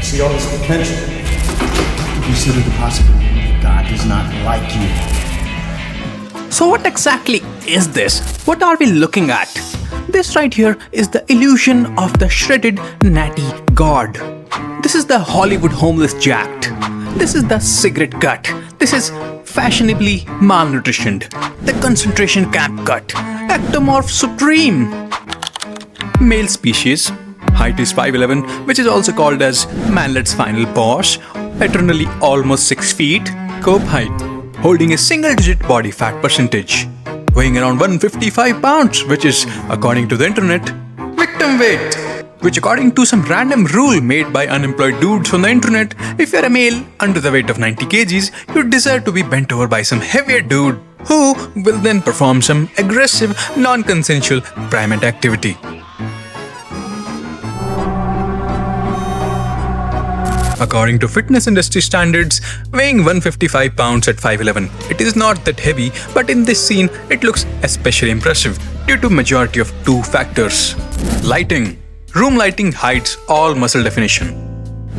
see all this potential. Consider the possibility that God does not like you. So what exactly is this? What are we looking at? This right here is the illusion of the shredded, natty god. This is the Hollywood homeless jacked. This is the cigarette cut. This is fashionably malnutritioned. The concentration camp cut. Ectomorph supreme. Male species. Height is 5'11", which is also called as manlet's final boss. Eternally almost 6 feet. Cope height. Holding a single-digit body fat percentage. Weighing around 155 pounds, which is, according to the internet, victim weight. Which according to some random rule made by unemployed dudes on the internet, if you're a male under the weight of 90 kgs, you deserve to be bent over by some heavier dude who will then perform some aggressive, non-consensual primate activity. According to fitness industry standards, weighing 155 pounds at 5'11", it is not that heavy, but in this scene, it looks especially impressive due to majority of 2 factors. Lighting. Room lighting hides all muscle definition.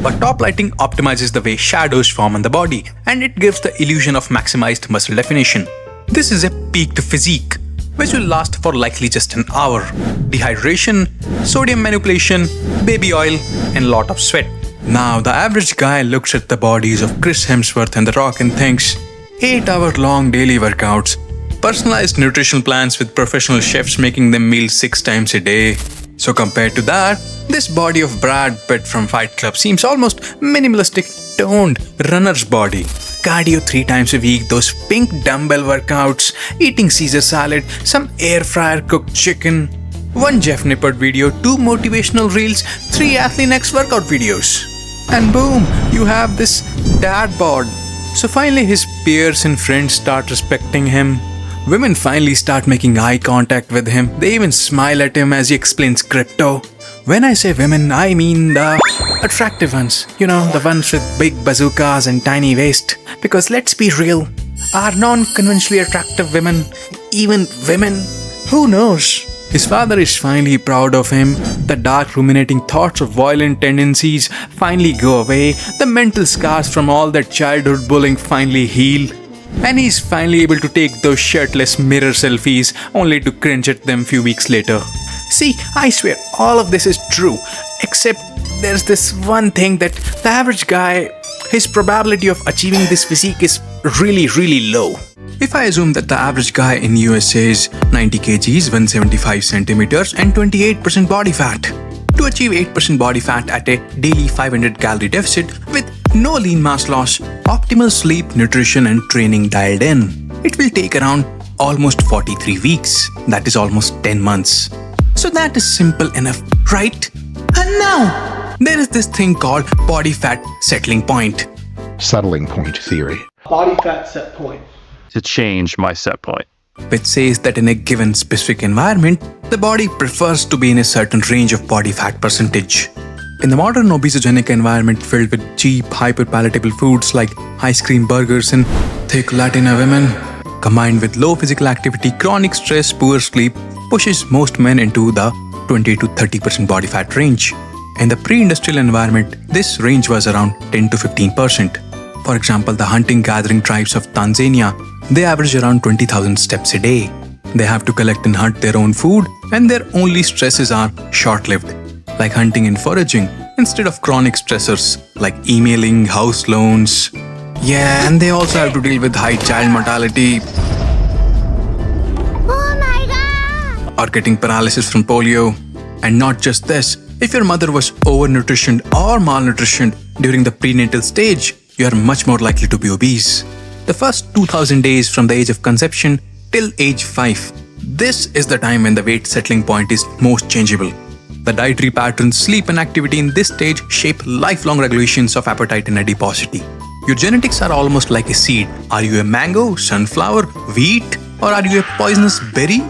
But top lighting optimizes the way shadows form on the body, and it gives the illusion of maximized muscle definition. This is a peaked physique, which will last for likely just an hour. Dehydration, sodium manipulation, baby oil, and lot of sweat. Now, the average guy looks at the bodies of Chris Hemsworth and The Rock and thinks, 8-hour-long daily workouts, personalized nutrition plans with professional chefs making them meals 6 times a day. So compared to that, this body of Brad Pitt from Fight Club seems almost minimalistic, toned, runner's body. Cardio 3 times a week, those pink dumbbell workouts, eating Caesar salad, some air fryer cooked chicken, 1 Jeff Nippert video, 2 motivational reels, 3 Athlean-X workout videos. And boom, you have this dad bod. So finally his peers and friends start respecting him. Women finally start making eye contact with him. They even smile at him as he explains crypto. When I say women, I mean the attractive ones. You know, the ones with big bazookas and tiny waist. Because let's be real, are non-conventionally attractive women even women? Who knows? His father is finally proud of him. The dark ruminating thoughts of violent tendencies finally go away. The mental scars from all that childhood bullying finally heal. And he's finally able to take those shirtless mirror selfies only to cringe at them few weeks later. See, I swear all of this is true, except there's this one thing that the average guy, his probability of achieving this physique is really low. If I assume that the average guy in USA is 90 kgs, 175 centimeters and 28% body fat. To achieve 8% body fat at a daily 500 calorie deficit with no lean mass loss, optimal sleep, nutrition and training dialed in, it will take around almost 43 weeks. That is almost 10 months. So that is simple enough, right? And now, there is this thing called body fat settling point. Settling point theory. Body fat set point. To change my set point. Which says that in a given specific environment, the body prefers to be in a certain range of body fat percentage. In the modern obesogenic environment filled with cheap, hyper-palatable foods like ice cream, burgers and thick Latina women, combined with low physical activity, chronic stress, poor sleep, pushes most men into the 20 to 30% body fat range. In the pre-industrial environment, this range was around 10 to 15%. For example, the hunting-gathering tribes of Tanzania, they average around 20,000 steps a day. They have to collect and hunt their own food, and their only stresses are short-lived, like hunting and foraging, instead of chronic stressors like emailing, house loans. Yeah, and they also have to deal with high child mortality. Oh my god! Or getting paralysis from polio. And not just this, if your mother was overnutritioned or malnutritioned during the prenatal stage, you are much more likely to be obese. The first 2000 days from the age of conception till age 5. This is the time when the weight settling point is most changeable. The dietary patterns, sleep and activity in this stage shape lifelong regulations of appetite and adiposity. Your genetics are almost like a seed. Are you a mango, sunflower, wheat, or are you a poisonous berry?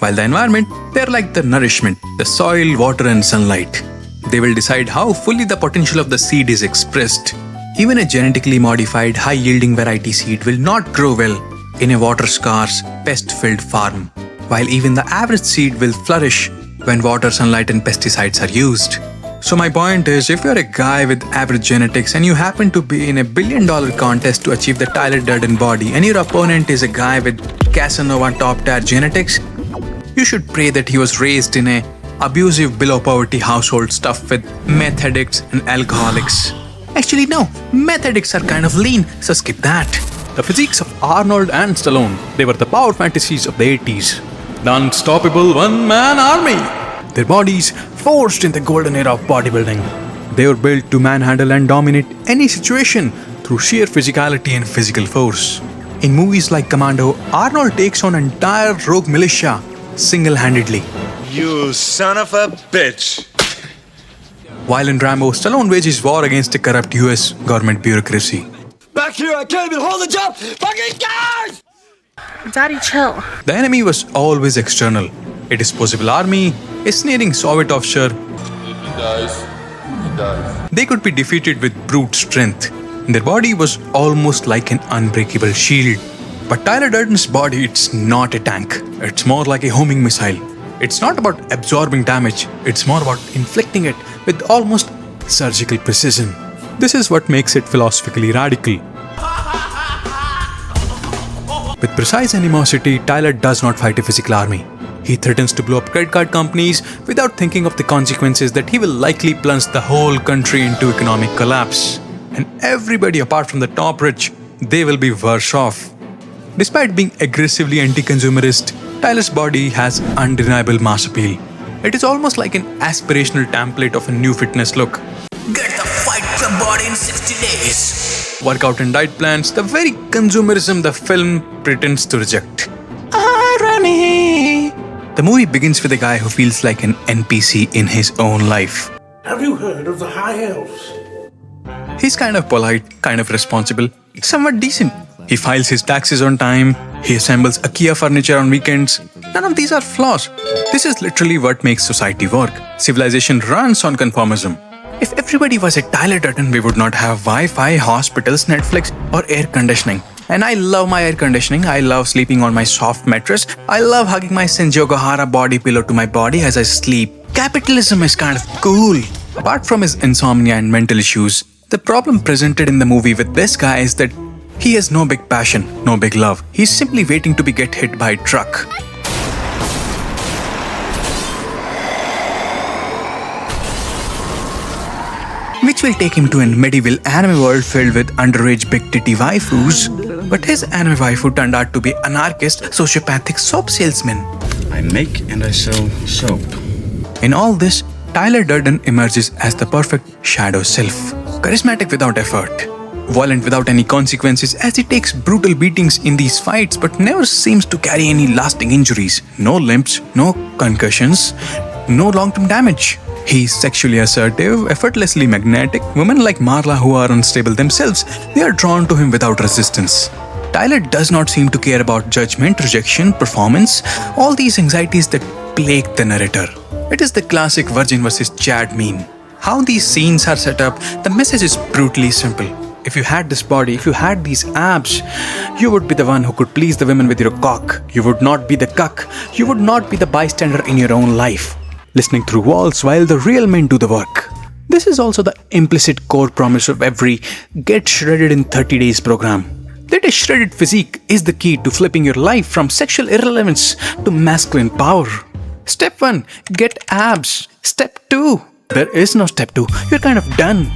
While the environment, they're like the nourishment, the soil, water and sunlight. They will decide how fully the potential of the seed is expressed. Even a genetically modified, high-yielding variety seed will not grow well in a water-scarce, pest-filled farm, while even the average seed will flourish when water, sunlight and pesticides are used. So my point is, if you're a guy with average genetics and you happen to be in a $1 billion contest to achieve the Tyler Durden body and your opponent is a guy with Casanova top-tier genetics, you should pray that he was raised in a abusive below-poverty household stuffed with meth addicts and alcoholics. Actually no, meth addicts are kind of lean, so skip that. The physiques of Arnold and Stallone, they were the power fantasies of the 80s. The unstoppable one-man army. Their bodies forged in the golden era of bodybuilding. They were built to manhandle and dominate any situation through sheer physicality and physical force. In movies like Commando, Arnold takes on entire rogue militia single-handedly. You son of a bitch! While in Rambo, Stallone wages war against the corrupt US government bureaucracy. Back here, I can't even hold the job! Fucking guys! Daddy, chill. The enemy was always external. A disposable army, a sneering Soviet officer. They could be defeated with brute strength. Their body was almost like an unbreakable shield. But Tyler Durden's body, it's not a tank. It's more like a homing missile. It's not about absorbing damage, it's more about inflicting it with almost surgical precision. This is what makes it philosophically radical. With precise animosity, Tyler does not fight a physical army. He threatens to blow up credit card companies without thinking of the consequences that he will likely plunge the whole country into economic collapse. And everybody apart from the top rich, they will be worse off. Despite being aggressively anti-consumerist, Tyler's body has undeniable mass appeal. It is almost like an aspirational template of a new fitness look. Get the fight club body in 60 days. Workout and diet plans, the very consumerism the film pretends to reject. Irony! The movie begins with a guy who feels like an NPC in his own life. Have you heard of the High Elves? He's kind of polite, kind of responsible, somewhat decent. He files his taxes on time, he assembles IKEA furniture on weekends. None of these are flaws. This is literally what makes society work. Civilization runs on conformism. If everybody was a Tyler Durden, we would not have Wi-Fi, hospitals, Netflix, or air conditioning. And I love my air conditioning, I love sleeping on my soft mattress, I love hugging my Senjo Gohara body pillow to my body as I sleep. Capitalism is kind of cool. Apart from his insomnia and mental issues, the problem presented in the movie with this guy is that he has no big passion, no big love. He's simply waiting to get hit by a truck. Which will take him to a medieval anime world filled with underage big titty waifus. But his anime waifu turned out to be anarchist, sociopathic soap salesman. I make and I sell soap. In all this, Tyler Durden emerges as the perfect shadow self. Charismatic without effort. Violent without any consequences as he takes brutal beatings in these fights but never seems to carry any lasting injuries. No limps, no concussions, no long-term damage. He's sexually assertive, effortlessly magnetic. Women like Marla who are unstable themselves, they are drawn to him without resistance. Tyler does not seem to care about judgment, rejection, performance, all these anxieties that plague the narrator. It is the classic Virgin vs. Chad meme. How these scenes are set up, the message is brutally simple. If you had this body, if you had these abs, you would be the one who could please the women with your cock. You would not be the cuck. You would not be the bystander in your own life, listening through walls while the real men do the work. This is also the implicit core promise of every Get Shredded in 30 Days program. That a shredded physique is the key to flipping your life from sexual irrelevance to masculine power. Step 1, get abs. Step 2, there is no step 2. You're kind of done.